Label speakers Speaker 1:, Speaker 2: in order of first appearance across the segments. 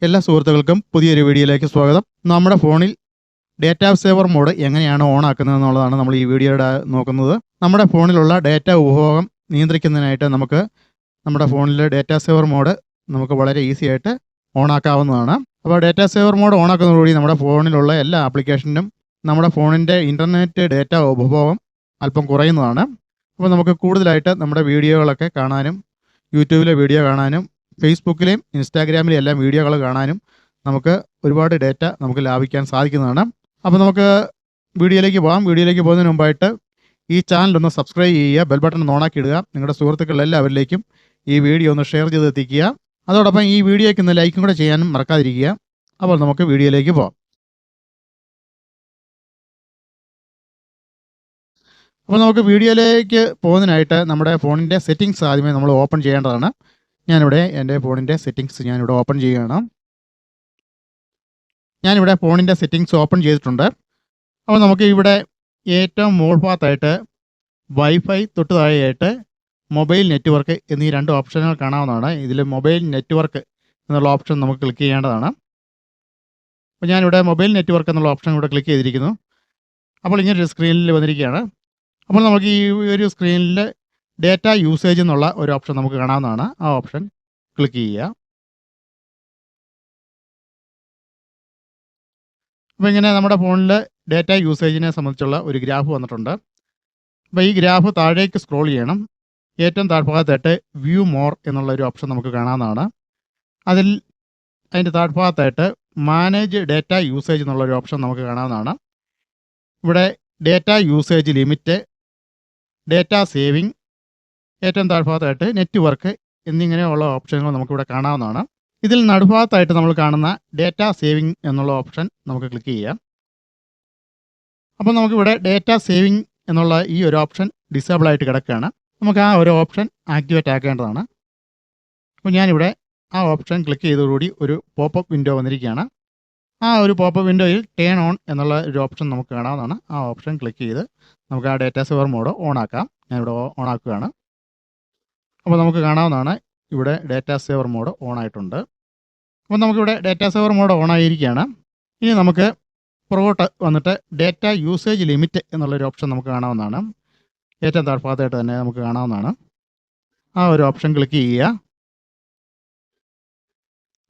Speaker 1: എല്ലാ സുഹൃത്തുക്കൾക്കും പുതിയൊരു വീഡിയോയിലേക്ക് സ്വാഗതം. നമ്മുടെ ഫോണിൽ ഡേറ്റാ സേവർ മോഡ് എങ്ങനെയാണ് ഓൺ ആക്കുന്നത് എന്നുള്ളതാണ് നമ്മൾ ഈ വീഡിയോയുടെ നോക്കുന്നത്. നമ്മുടെ ഫോണിലുള്ള ഡേറ്റ ഉപഭോഗം നിയന്ത്രിക്കുന്നതിനായിട്ട് നമുക്ക് നമ്മുടെ ഫോണിലെ ഡേറ്റാ സേവർ മോഡ് നമുക്ക് വളരെ ഈസി ആയിട്ട് ഓൺ ആക്കാവുന്നതാണ്. അപ്പോൾ ഡേറ്റാ സേവർ മോഡ് ഓൺ ആക്കുന്നതോടുകൂടി നമ്മുടെ ഫോണിലുള്ള എല്ലാ ആപ്ലിക്കേഷനും നമ്മുടെ ഫോണിൻ്റെ ഇൻ്റർനെറ്റ് ഡേറ്റ ഉപഭോഗം അല്പം കുറയുന്നതാണ്. അപ്പോൾ നമുക്ക് കൂടുതലായിട്ട് നമ്മുടെ വീഡിയോകളൊക്കെ കാണാനും യൂട്യൂബിലെ വീഡിയോ കാണാനും ഫേസ്ബുക്കിലെയും ഇൻസ്റ്റാഗ്രാമിലെയും എല്ലാം വീഡിയോകൾ കാണാനും നമുക്ക് ഒരുപാട് ഡേറ്റ നമുക്ക് ലാഭിക്കാൻ സാധിക്കുന്നതാണ്. അപ്പോൾ നമുക്ക് വീഡിയോയിലേക്ക് പോകാം. വീഡിയോയിലേക്ക് പോകുന്നതിന് മുമ്പായിട്ട് ഈ ചാനലൊന്ന് സബ്സ്ക്രൈബ് ചെയ്യുക, ബെൽ ബട്ടൺ ഓണാക്കി ഇടുക. നിങ്ങളുടെ സുഹൃത്തുക്കൾ എല്ലാവരിലേക്കും ഈ വീഡിയോ ഒന്ന് ഷെയർ ചെയ്ത് എത്തിക്കുക. അതോടൊപ്പം ഈ വീഡിയോയ്ക്ക് ഒന്ന് ലൈക്കും കൂടെ ചെയ്യാനും മറക്കാതിരിക്കുക. അപ്പോൾ നമുക്ക് വീഡിയോയിലേക്ക് പോകാം. അപ്പോൾ നമുക്ക് വീഡിയോയിലേക്ക് പോകുന്നതിനായിട്ട് നമ്മുടെ ഫോണിൻ്റെ സെറ്റിങ്സ് ആദ്യമേ നമ്മൾ ഓപ്പൺ ചെയ്യേണ്ടതാണ്. ഞാനിവിടെ എൻ്റെ ഫോണിൻ്റെ സെറ്റിങ്സ് ഞാനിവിടെ ഓപ്പൺ ചെയ്യുകയാണ്. ഞാനിവിടെ ഫോണിൻ്റെ സെറ്റിങ്സ് ഓപ്പൺ ചെയ്തിട്ടുണ്ട്. അപ്പോൾ നമുക്ക് ഇവിടെ ഏറ്റവും മുകൾ ഭാഗത്തായിട്ട് വൈഫൈ, തൊട്ട് താഴെയായിട്ട് മൊബൈൽ നെറ്റ്വർക്ക് എന്നീ രണ്ട് ഓപ്ഷനുകൾ കാണാവുന്നതാണ്. ഇതിൽ മൊബൈൽ നെറ്റ്വർക്ക് എന്നുള്ള ഓപ്ഷൻ നമുക്ക് ക്ലിക്ക് ചെയ്യേണ്ടതാണ്. അപ്പോൾ ഞാനിവിടെ മൊബൈൽ നെറ്റ്വർക്ക് എന്നുള്ള ഓപ്ഷൻ ഇവിടെ ക്ലിക്ക് ചെയ്തിരിക്കുന്നു. അപ്പോൾ ഇങ്ങനൊരു സ്ക്രീനിൽ വന്നിരിക്കുകയാണ്. അപ്പോൾ നമുക്ക് ഈ ഒരു സ്ക്രീനിൽ ഡേറ്റ യൂസേജ് എന്നുള്ള ഒരു ഓപ്ഷൻ നമുക്ക് കാണാവുന്നതാണ്. ആ ഓപ്ഷൻ ക്ലിക്ക് ചെയ്യുക. അപ്പോൾ ഇങ്ങനെ നമ്മുടെ ഫോണിൽ ഡേറ്റ യൂസേജിനെ സംബന്ധിച്ചുള്ള ഒരു ഗ്രാഫ് വന്നിട്ടുണ്ട്. അപ്പോൾ ഈ ഗ്രാഫ് താഴേക്ക് സ്ക്രോൾ ചെയ്യണം. ഏറ്റവും താഴ്ഭാഗത്തായിട്ട് വ്യൂ മോർ എന്നുള്ള ഒരു ഓപ്ഷൻ നമുക്ക് കാണാവുന്നതാണ്. അതിൻ്റെ താഴ്ഭാഗത്തായിട്ട് മാനേജ് ഡേറ്റ യൂസേജ് എന്നുള്ളൊരു ഓപ്ഷൻ നമുക്ക് കാണാവുന്നതാണ്. ഇവിടെ data usage limit, data saving, ഏറ്റവും താഴ്ഭാഗത്തായിട്ട് നെറ്റ്വർക്ക് എന്നിങ്ങനെയുള്ള ഓപ്ഷനുകൾ നമുക്കിവിടെ കാണാവുന്നതാണ്. ഇതിൽ നടുഭാഗത്തായിട്ട് നമ്മൾ കാണുന്ന ഡേറ്റ സേവിങ് എന്നുള്ള ഓപ്ഷൻ നമുക്ക് ക്ലിക്ക് ചെയ്യാം. അപ്പോൾ നമുക്കിവിടെ ഡേറ്റ സേവിങ് എന്നുള്ള ഈ ഒരു ഓപ്ഷൻ ഡിസേബിൾ ആയിട്ട് കിടക്കുകയാണ്. നമുക്ക് ആ ഒരു ഓപ്ഷൻ ആക്ടിവേറ്റ് ആക്കേണ്ടതാണ്. അപ്പോൾ ഞാനിവിടെ ആ ഓപ്ഷൻ ക്ലിക്ക് ചെയ്തതോടുകൂടി ഒരു പോപ്പപ്പ് വിൻഡോ വന്നിരിക്കുകയാണ്. ആ ഒരു പോപ്പപ്പ് വിൻഡോയിൽ ടേൺ ഓൺ എന്നുള്ള ഒരു ഓപ്ഷൻ നമുക്ക് കാണാവുന്നതാണ്. ആ ഓപ്ഷൻ ക്ലിക്ക് ചെയ്ത് നമുക്ക് ആ ഡേറ്റ സേവർ മോഡ് ഓൺ ആക്കാം. ഞാനിവിടെ ഓൺ ആക്കുകയാണ്. അപ്പോൾ നമുക്ക് കാണാവുന്നതാണ് ഇവിടെ ഡേറ്റ സേവർ മോഡ് ഓൺ ആയിട്ടുണ്ട്. അപ്പോൾ നമുക്കിവിടെ ഡേറ്റ സേവർ മോഡ് ഓൺ ആയിരിക്കുകയാണ്. ഇനി നമുക്ക് പുറകോട്ട് വന്നിട്ട് ഡേറ്റ യൂസേജ് ലിമിറ്റ് എന്നുള്ളൊരു ഓപ്ഷൻ നമുക്ക് കാണാവുന്നതാണ്. ഏറ്റവും താഴ്ഭാഗത്തായിട്ട് തന്നെ നമുക്ക് കാണാവുന്നതാണ്. ആ ഒരു ഓപ്ഷൻ ക്ലിക്ക് ചെയ്യുക.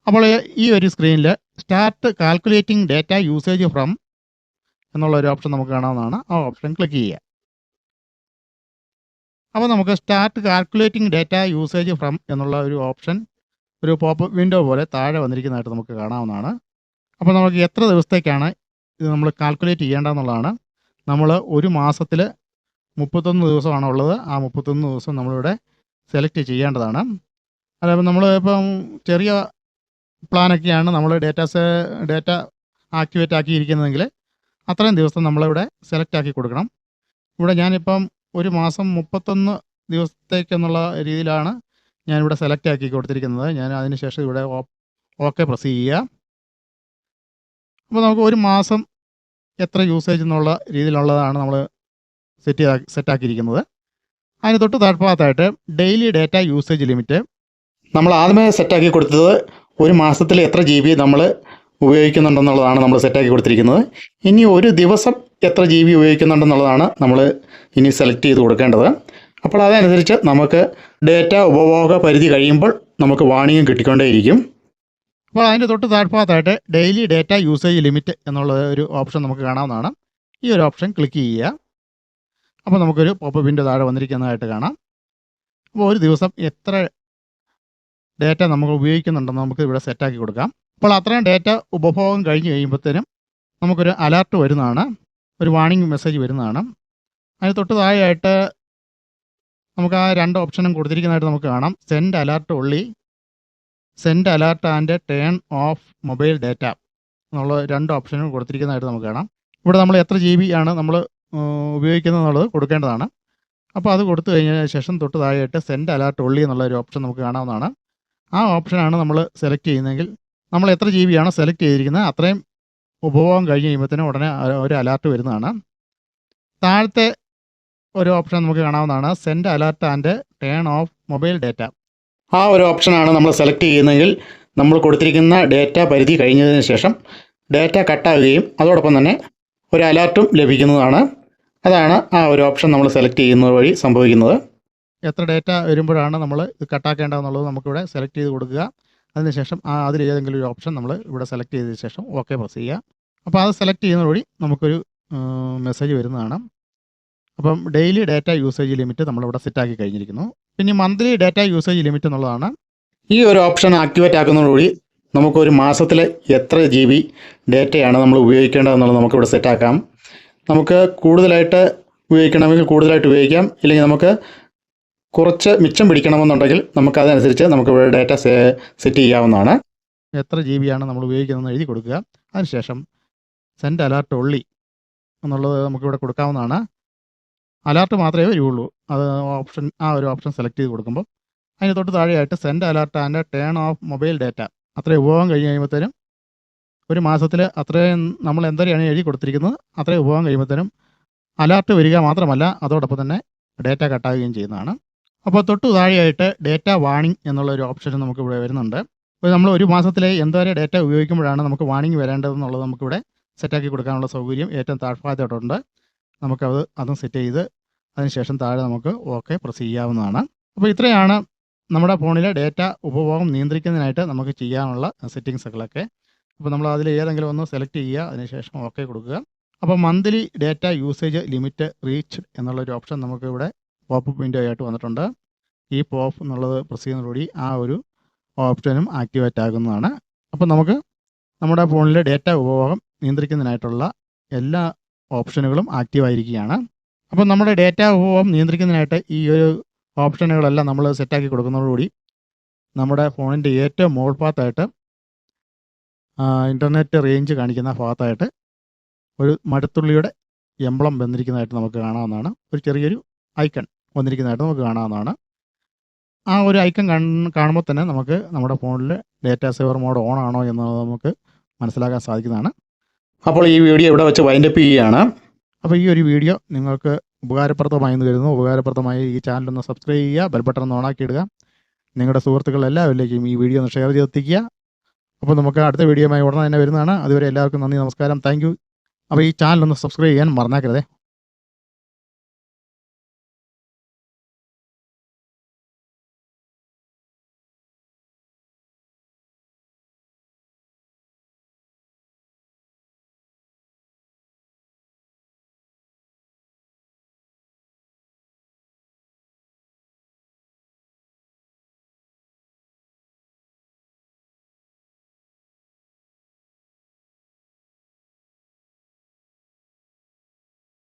Speaker 1: അപ്പോൾ ഈ ഒരു സ്ക്രീനിൽ start calculating data usage from എന്നുള്ള ഒരു ഓപ്ഷൻ നമുക്ക് കാണാവുന്നതാണ്. ആ ഓപ്ഷൻ ക്ലിക്ക് ചെയ്യുക. അപ്പോൾ നമുക്ക് start calculating data usage from എന്നുള്ള ഒരു ഓപ്ഷൻ ഒരു പോപ്പപ്പ് വിൻഡോ പോലെ താഴെ വന്നിരിക്കുന്നതായിട്ട് നമുക്ക് കാണാവുന്നതാണ്. അപ്പോൾ നമുക്ക് എത്ര ദിവസത്തേക്കാണ് ഇത് നമ്മൾ കാൽക്കുലേറ്റ് ചെയ്യേണ്ടതെന്നുള്ളതാണ്. നമ്മൾ ഒരു മാസത്തിൽ 31 ദിവസമാണ് ഉള്ളത്. ആ 31 ദിവസം നമ്മളിവിടെ സെലക്ട് ചെയ്യേണ്ടതാണ്. അതേപോലെ നമ്മൾ ഇപ്പം ചെറിയ പ്ലാനൊക്കെയാണ് നമ്മൾ ഡേറ്റ ആക്ടിവേറ്റ് ആക്കിയിരിക്കുന്നതെങ്കിൽ അത്രയും ദിവസം നമ്മളിവിടെ സെലക്ട് ആക്കി കൊടുക്കണം. ഇവിടെ ഞാനിപ്പം ഒരു മാസം 31 ദിവസത്തേക്കെന്നുള്ള രീതിയിലാണ് ഞാനിവിടെ സെലക്ട് ആക്കി കൊടുത്തിരിക്കുന്നത്. ഞാൻ അതിന് ശേഷം ഇവിടെ ഓക്കെ പ്രസ് ചെയ്യുക. അപ്പോൾ നമുക്ക് ഒരു മാസം എത്ര യൂസേജ് എന്നുള്ള രീതിയിലുള്ളതാണ് നമ്മൾ സെറ്റാക്കിയിരിക്കുന്നത്. അതിന് തൊട്ട് താഴ്ഭാഗത്തായിട്ട് ഡെയിലി ഡേറ്റ യൂസേജ് ലിമിറ്റ് നമ്മൾ ആദ്യമേ സെറ്റാക്കി കൊടുത്തത് ഒരു മാസത്തിൽ എത്ര GB നമ്മൾ ഉപയോഗിക്കുന്നുണ്ടെന്നുള്ളതാണ് നമ്മൾ സെറ്റാക്കി കൊടുത്തിരിക്കുന്നത്. ഇനി ഒരു ദിവസം എത്ര GB ഉപയോഗിക്കുന്നുണ്ടെന്നുള്ളതാണ് നമ്മൾ ഇനി സെലക്ട് ചെയ്ത് കൊടുക്കേണ്ടത്. അപ്പോൾ അതനുസരിച്ച് നമുക്ക് ഡേറ്റ ഉപഭോഗ പരിധി കഴിയുമ്പോൾ നമുക്ക് വാണിംഗും കിട്ടിക്കൊണ്ടേയിരിക്കും. അപ്പോൾ അതിൻ്റെ തൊട്ട് താഴ്ഭാഗത്തായിട്ട് ഡെയിലി ഡേറ്റ യൂസേജ് ലിമിറ്റ് എന്നുള്ള ഒരു ഓപ്ഷൻ നമുക്ക് കാണാവുന്നതാണ്. ഈ ഒരു ഓപ്ഷൻ ക്ലിക്ക് ചെയ്യുക. അപ്പോൾ നമുക്കൊരു പോപ്പപ്പിൻ്റെ താഴെ വന്നിരിക്കുന്നതായിട്ട് കാണാം. അപ്പോൾ ഒരു ദിവസം എത്ര ഡേറ്റ നമുക്ക് ഉപയോഗിക്കുന്നുണ്ടെന്ന് നമുക്ക് ഇവിടെ സെറ്റാക്കി കൊടുക്കാം. അപ്പോൾ അത്രയും ഡേറ്റ ഉപഭോഗം കഴിഞ്ഞ് കഴിയുമ്പോഴത്തേനും നമുക്കൊരു അലർട്ട് വരുന്നതാണ്, ഒരു വാണിംഗ് മെസ്സേജ് വരുന്നതാണ്. അതിന് തൊട്ട് താഴെയായിട്ട് നമുക്ക് ആ രണ്ട് ഓപ്ഷനും കൊടുത്തിരിക്കുന്നതായിട്ട് നമുക്ക് കാണാം. Send alert only, send alert and turn of mobile data എന്നുള്ള രണ്ട് ഓപ്ഷനും കൊടുത്തിരിക്കുന്നതായിട്ട് നമുക്ക് കാണാം. ഇവിടെ നമ്മൾ എത്ര GB ആണ് നമ്മൾ ഉപയോഗിക്കുന്നത് എന്നുള്ളത് കൊടുക്കേണ്ടതാണ്. അപ്പോൾ അത് കൊടുത്തു കഴിഞ്ഞതിന് ശേഷം തൊട്ട് താഴെയായിട്ട് സെൻഡ് അലർട്ട് ഒള്ളി എന്നുള്ള ഒരു ഓപ്ഷൻ നമുക്ക് കാണാവുന്നതാണ്. ആ ഓപ്ഷനാണ് നമ്മൾ സെലക്ട് ചെയ്യുന്നതെങ്കിൽ നമ്മൾ എത്ര GB ആണോ സെലക്ട് ചെയ്തിരിക്കുന്നത് അത്രയും ഉപഭോഗം കഴിഞ്ഞ് കഴിയുമ്പോഴത്തേനും ഉടനെ ഒരു അലർട്ട് വരുന്നതാണ്. താഴത്തെ ഒരു ഓപ്ഷൻ നമുക്ക് കാണാവുന്നതാണ് send alert and turn of mobile data. ആ ഒരു ഓപ്ഷനാണ് നമ്മൾ സെലക്ട് ചെയ്യുന്നതെങ്കിൽ നമ്മൾ കൊടുത്തിരിക്കുന്ന ഡേറ്റ പരിധി കഴിഞ്ഞതിന് ശേഷം ഡേറ്റ കട്ടാവുകയും അതോടൊപ്പം തന്നെ ഒരു അലർട്ടും ലഭിക്കുന്നതാണ്. അതാണ് ആ ഒരു ഓപ്ഷൻ നമ്മൾ സെലക്ട് ചെയ്യുന്നത് വഴി സംഭവിക്കുന്നത്. എത്ര ഡേറ്റ വരുമ്പോഴാണ് നമ്മൾ ഇത് കട്ടാക്കേണ്ടതെന്നുള്ളത് നമുക്കിവിടെ സെലക്ട് ചെയ്ത് കൊടുക്കുക. അതിനുശേഷം അതിൽ ഏതെങ്കിലും ഒരു ഓപ്ഷൻ നമ്മൾ ഇവിടെ സെലക്ട് ചെയ്തതിന് ശേഷം ഓക്കെ പ്രസ് ചെയ്യുക. അപ്പോൾ അത് സെലക്ട് ചെയ്യുന്നത് വഴി നമുക്കൊരു മെസ്സേജ് വരുന്നതാണ്. അപ്പം ഡെയിലി ഡേറ്റ യൂസേജ് ലിമിറ്റ് നമ്മളിവിടെ സെറ്റാക്കി കഴിഞ്ഞിരിക്കുന്നു. പിന്നെ മന്ത്ലി ഡേറ്റ യൂസേജ് ലിമിറ്റ് എന്നുള്ളതാണ്. ഈ ഒരു ഓപ്ഷൻ ആക്ടിവേറ്റ് ആക്കുന്നതോടുകൂടി നമുക്കൊരു മാസത്തിൽ എത്ര GB ഡേറ്റയാണ് നമ്മൾ ഉപയോഗിക്കേണ്ടതെന്നുള്ളത് നമുക്കിവിടെ സെറ്റാക്കാം. നമുക്ക് കൂടുതലായിട്ട് ഉപയോഗിക്കണമെങ്കിൽ കൂടുതലായിട്ട് ഉപയോഗിക്കാം. ഇല്ലെങ്കിൽ നമുക്ക് കുറച്ച് മിച്ചം പിടിക്കണമെന്നുണ്ടെങ്കിൽ നമുക്കതനുസരിച്ച് നമുക്കിവിടെ ഡേറ്റ സെറ്റ് ചെയ്യാവുന്നതാണ്. എത്ര GB ആണ് നമ്മൾ ഉപയോഗിക്കുന്നതെന്ന് എഴുതി കൊടുക്കുക. അതിനുശേഷം സെൻഡ് അലർട്ട് ഒള്ളി എന്നുള്ളത് നമുക്കിവിടെ കൊടുക്കാവുന്നതാണ്. അലർട്ട് മാത്രമേ വരുള്ളൂ. അത് ഒരു ഓപ്ഷൻ സെലക്ട് ചെയ്ത് കൊടുക്കുമ്പോൾ അതിന് തൊട്ട് താഴെയായിട്ട് send alert and turn of mobile data അത്രയും ഉപഭോഗം കഴിഞ്ഞ് കഴിയുമ്പോഴത്തേനും ഒരു മാസത്തിൽ അത്രയും നമ്മൾ എന്തരെയാണ് എഴുതി കൊടുത്തിരിക്കുന്നത് അത്രയും ഉപഭോഗം കഴിയുമ്പോഴത്തേനും അലർട്ട് വരിക മാത്രമല്ല അതോടൊപ്പം തന്നെ ഡേറ്റ കട്ടാവുകയും ചെയ്യുന്നതാണ്. അപ്പോൾ തൊട്ട് താഴെയായിട്ട് ഡേറ്റ വാണിംഗ് എന്നുള്ളൊരു ഓപ്ഷൻ നമുക്കിവിടെ വരുന്നുണ്ട്. അപ്പോൾ നമ്മൾ ഒരു മാസത്തിൽ എന്തോരം ഡേറ്റ ഉപയോഗിക്കുമ്പോഴാണ് നമുക്ക് വാണിംഗ് വരേണ്ടതെന്നുള്ളത് നമുക്കിവിടെ സെറ്റാക്കി കൊടുക്കാനുള്ള സൗകര്യം ഏറ്റവും താഴ്ഭാഗത്തോട്ടുണ്ട്. അതും സെറ്റ് ചെയ്ത് അതിനുശേഷം താഴെ നമുക്ക് ഓക്കെ പ്രസ് ചെയ്യാവുന്നതാണ്. അപ്പോൾ ഇത്രയാണ് നമ്മുടെ ഫോണിലെ ഡേറ്റ ഉപഭോഗം നിയന്ത്രിക്കുന്നതിനായിട്ട് നമുക്ക് ചെയ്യാനുള്ള സെറ്റിങ്സുകളൊക്കെ. അപ്പോൾ നമ്മൾ അതിൽ ഏതെങ്കിലും ഒന്ന് സെലക്ട് ചെയ്യുക. അതിനുശേഷം ഓക്കെ കൊടുക്കുക. അപ്പോൾ monthly data usage limit reach എന്നുള്ളൊരു ഓപ്ഷൻ നമുക്കിവിടെ പോപ്പപ്പ് വിൻഡോ ആയിട്ട് വന്നിട്ടുണ്ട്. ഈ പോപ്പ് എന്നുള്ളത് പ്രസ് ചെയ്യുന്നതോടുകൂടി ആ ഒരു ഓപ്ഷനും ആക്ടിവേറ്റ് ആകുന്നതാണ്. അപ്പോൾ നമുക്ക് നമ്മുടെ ഫോണിലെ ഡേറ്റ ഉപഭോഗം നിയന്ത്രിക്കുന്നതിനായിട്ടുള്ള എല്ലാ ഓപ്ഷനുകളും ആക്റ്റീവായിരിക്കുകയാണ്. അപ്പോൾ നമ്മുടെ ഡേറ്റ ഉപഭോഗം നിയന്ത്രിക്കുന്നതിനായിട്ട് ഈ ഒരു ഓപ്ഷനുകളെല്ലാം നമ്മൾ സെറ്റാക്കി കൊടുക്കുന്നതോടുകൂടി നമ്മുടെ ഫോണിൻ്റെ ഏറ്റവും മുകൾ ഭാഗത്തായിട്ട് ഇൻ്റർനെറ്റ് റേഞ്ച് കാണിക്കുന്ന ഭാഗത്തായിട്ട് ഒരു മഴത്തുള്ളിയുടെ എംബ്ലം വന്നിരിക്കുന്നതായിട്ട് നമുക്ക് കാണാവുന്നതാണ്. ഒരു ചെറിയൊരു ഐക്കൺ വന്നിരിക്കുന്നതായിട്ട് നമുക്ക് കാണാവുന്നതാണ്. ആ ഒരു ഐക്കൺ കാണുമ്പോൾ തന്നെ നമുക്ക് നമ്മുടെ ഫോണിൽ ഡേറ്റ സേവർ മോഡ് ഓൺ ആണോ എന്നുള്ളത് നമുക്ക് മനസ്സിലാക്കാൻ സാധിക്കുന്നതാണ്. അപ്പോൾ ഈ വീഡിയോ ഇവിടെ വെച്ച് വൈൻഡപ്പ് ചെയ്യുകയാണ്. അപ്പോൾ ഈ ഒരു വീഡിയോ നിങ്ങൾക്ക് ഉപകാരപ്രദമായെന്ന് കരുതുന്നു. ഉപകാരപ്രദമായി ഈ ചാനലൊന്ന് സബ്സ്ക്രൈബ് ചെയ്യുക, ബെൽ ബട്ടൺ ഒന്ന് ഓണാക്കി ഇടുക. നിങ്ങളുടെ സുഹൃത്തുക്കൾ എല്ലാവരിലേക്കും ഈ വീഡിയോ ഒന്ന് ഷെയർ ചെയ്തെത്തിക്കുക. അപ്പോൾ നമുക്ക് അടുത്ത വീഡിയോയുമായി ഉടനെ തന്നെ വരുന്നതാണ്. അതുവരെ എല്ലാവർക്കും നന്ദി, നമസ്കാരം, താങ്ക് യു. അപ്പോൾ ഈ ചാനലൊന്ന് സബ്സ്ക്രൈബ് ചെയ്യാൻ മറന്നേക്കരുതേ.